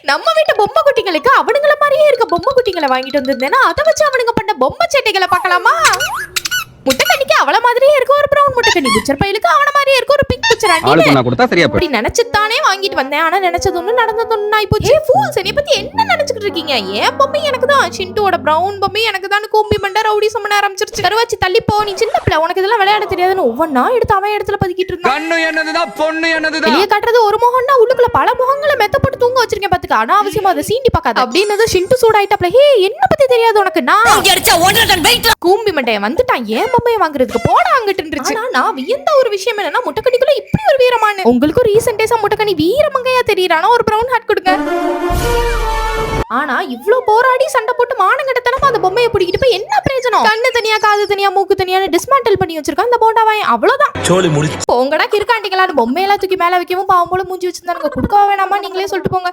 நம்ம வீட்டு பொம்மை குட்டிகளுக்கு அவனுங்கள மாதிரியே இருக்க பொம்மை குட்டிகளை வாங்கிட்டு வந்திருந்தேன்னா அதை வச்சு அவனுங்க பண்ண பொம்மை சேட்டைகளை பார்க்கலாமா? முட்டைக்கண்ணிக்கு அவள மாதிரியே இருக்க ஒரு பிரவுன் முட்டைக்கண்ணி, புச்சர் பையலுக்கு அவன மாதிரியே இருக்க ஒரு பிங்க் புச்சர் அப்படி நினைச்சுதானே வாங்கிட்டு வந்தேன். ஆனா நினைச்சது ஒண்ணு நடந்தது ஒண்ணு ஆயிப்போச்சு. ஃபூல்ஸ், என்னை பத்தி என்ன நினைச்சுக்கிட்டு இருக்கீங்க? ஏன் பொம்மை எனக்கு தான், சிண்டுவோட பிரவுன் பொம்மை எனக்கு தான் கூம்பி மண்ட ரவுடி சமன ஆரம்பிச்சிருச்சு. கருவாச்சி தள்ளி போ, நீ சின்ன பிள்ளை, உனக்கு இதெல்லாம் விளையாட தெரியாதுன்னு ஒவ்வொன்னா எடுத்து அவன் இடத்துல பதுக்கிட்டு இருந்தான். கண்ணு என்னதுதான் பொண்ணு என்னதுதான் வெளியே காட்டுறது ஒரு முகம்னா உள்ளுக்குள்ள பல முகங்களை மெத்த போட்டு தூங்க வச்சிருக்கேன் பாத்துக்க. அனாவசியமா அதை சீண்டி பார்க்காத அப்படின்னு சிண்டு சூடாயிட்டாப்ல. ஹே, என்ன பத்தி தெரியாது உனக்கு? நான் கூம்பி மண்டைய வந்துட்டான் ஏன் பொம்மையை வாங்குறதுக்கு, போட அங்கிட்டு இருந்துச்சு. நான் வியந்த ஒரு விஷயம் என்னன்னா, முட்டைக்கணிக்குள்ள இப்படி ஒரு வீரமான, உங்களுக்கு ரீசன்ட் டேஸா முட்டைக்கணி வீரமங்கையா தெரியறானா ஒரு பிரவுன் ஹாட் கொடுங்க. ஆனா இவ்ளோ போராடி சண்டை போட்டு மானங்கட்டத்தனமா அந்த பொம்மையை பிடிக்கிட்டு போய் என்ன பிரயோஜனம்? கண்ணு தனியா காது தனியா மூக்கு தனியான்னு டிஸ்மேண்டில் பண்ணி வச்சிருக்கான் அந்த போண்டாவாய். அவ்வளவுதான். போங்கடா கிறுக்காண்டிங்களான்னு பொம்மையெல்லாம் தூக்கி மேல வைக்கவும் பாவம் போல மூஞ்சி வச்சிருந்தானுங்க. கொடுக்கவா வேணாமா நீங்களே சொல்லிட்டு போங்க.